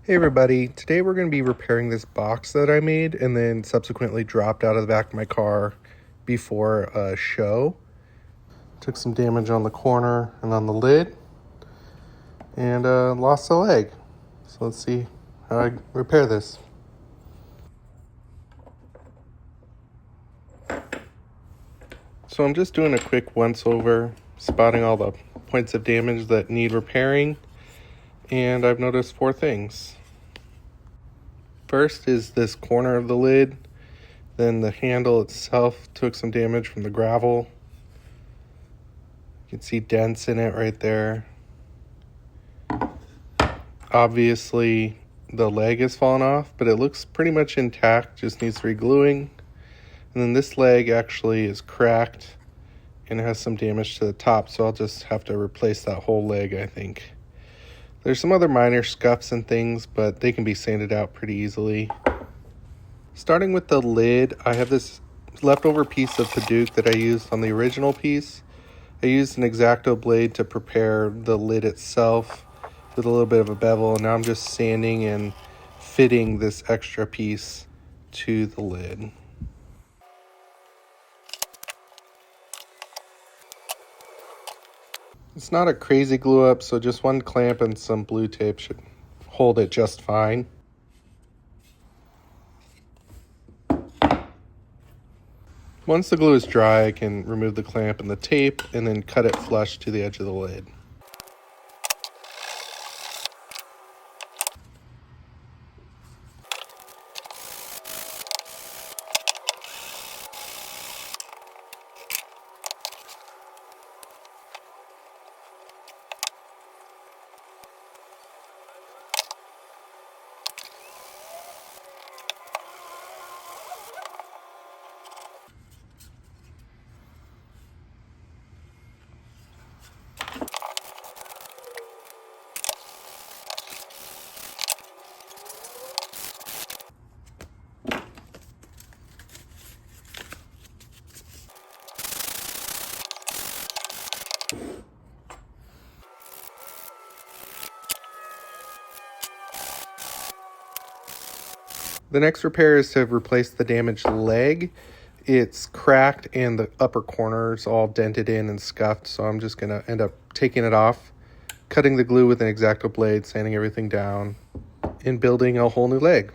Hey everybody, today we're going to be repairing this box that I made and then subsequently dropped out of the back of my car before a show. Took some damage on the corner and on the lid and lost a leg. So let's see how I repair this. So I'm just doing a quick once over, spotting all the points of damage that need repairing, and I've noticed 4 things. First is this corner of the lid. Then the handle itself took some damage from the gravel. You can see dents in it right there. Obviously, the leg has fallen off, but it looks pretty much intact, just needs re-gluing. And then this leg actually is cracked and has some damage to the top, so I'll just have to replace that whole leg, I think. There's some other minor scuffs and things, but they can be sanded out pretty easily. Starting with the lid, I have this leftover piece of Padauk that I used on the original piece. I used an X-Acto blade to prepare the lid itself with a little bit of a bevel, and now I'm just sanding and fitting this extra piece to the lid. It's not a crazy glue up, so just one clamp and some blue tape should hold it just fine. Once the glue is dry, I can remove the clamp and the tape and then cut it flush to the edge of the lid. The next repair is to replace the damaged leg. It's cracked and the upper corner is all dented in and scuffed, so I'm just going to end up taking it off, cutting the glue with an X-Acto blade, sanding everything down, and building a whole new leg.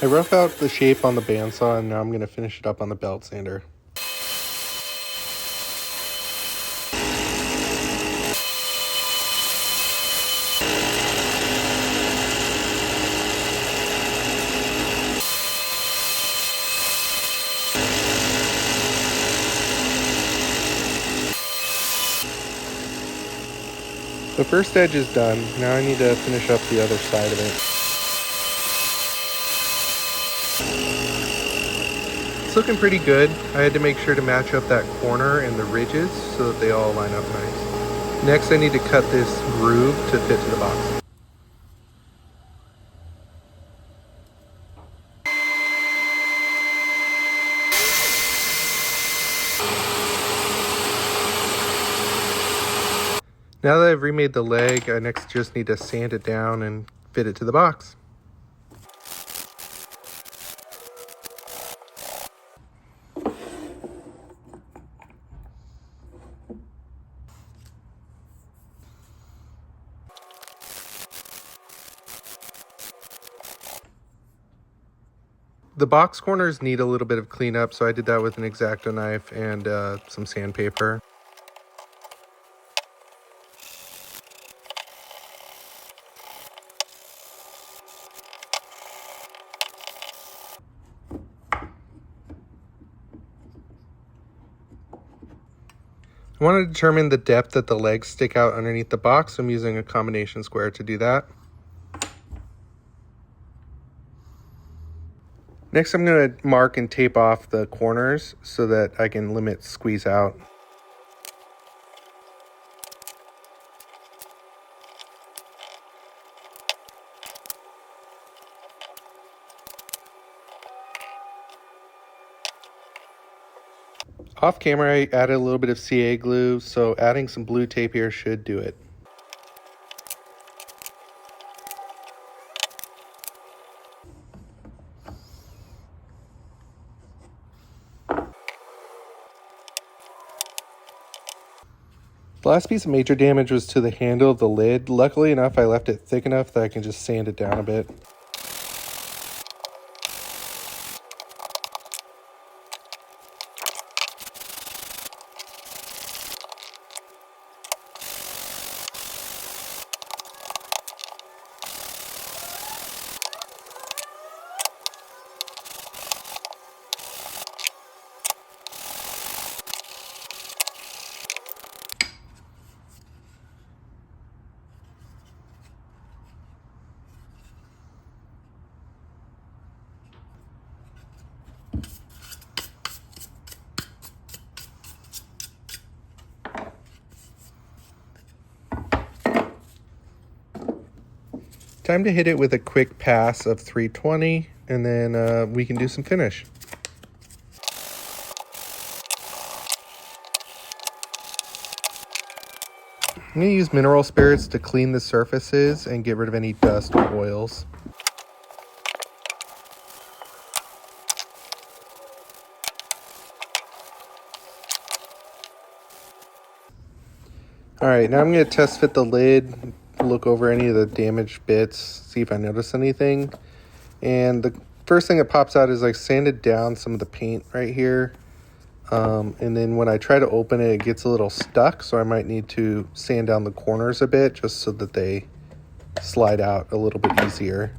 I rough out the shape on the bandsaw, and now I'm going to finish it up on the belt sander. The first edge is done. Now I need to finish up the other side of it. It's looking pretty good. I had to make sure to match up that corner and the ridges so that they all line up nice. Next, I need to cut this groove to fit to the box. Now that I've remade the leg, I next just need to sand it down and fit it to the box. The box corners need a little bit of cleanup, so I did that with an X-Acto knife and some sandpaper. I want to determine the depth that the legs stick out underneath the box, so I'm using a combination square to do that. Next, I'm going to mark and tape off the corners so that I can limit squeeze out. Off camera, I added a little bit of CA glue, so adding some blue tape here should do it. The last piece of major damage was to the handle of the lid. Luckily enough, I left it thick enough that I can just sand it down a bit. Time to hit it with a quick pass of 320, and then we can do some finish. I'm going to use mineral spirits to clean the surfaces and get rid of any dust or oils. Alright, now I'm going to test fit the lid, look over any of the damaged bits, see if I notice anything. And the first thing that pops out is I sanded down some of the paint right here. And then when I try to open it, it gets a little stuck, so I might need to sand down the corners a bit just so that they slide out a little bit easier.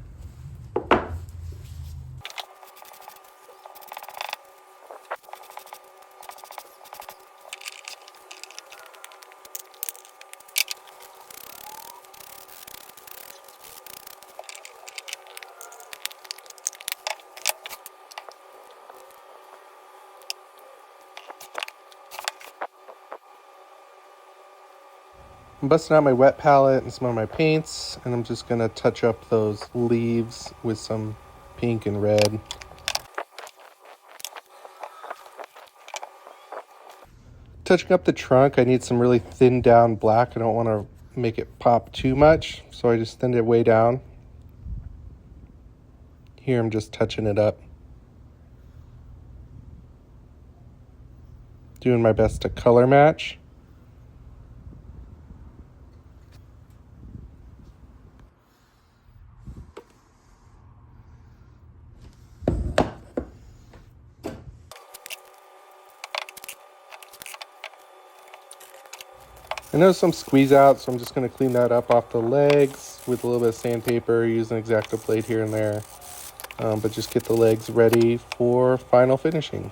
I'm busting out my wet palette and some of my paints, and I'm just going to touch up those leaves with some pink and red. Touching up the trunk, I need some really thinned down black. I don't want to make it pop too much, so I just thinned it way down. Here I'm just touching it up. Doing my best to color match. I noticed some squeeze out, so I'm just going to clean that up off the legs with a little bit of sandpaper, use an X-Acto blade here and there, but just get the legs ready for final finishing.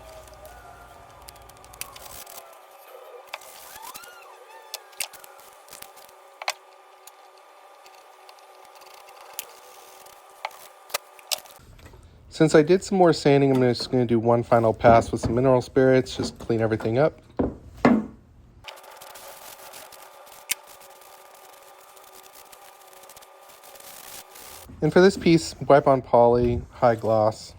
Since I did some more sanding, I'm just going to do one final pass with some mineral spirits, just clean everything up. And for this piece, wipe on poly, high gloss.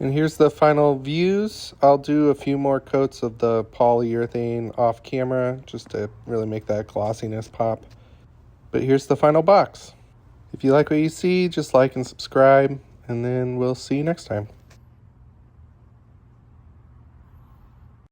And here's the final views. I'll do a few more coats of the polyurethane off camera just to really make that glossiness pop. But here's the final box. If you like what you see, just like and subscribe, and then we'll see you next time.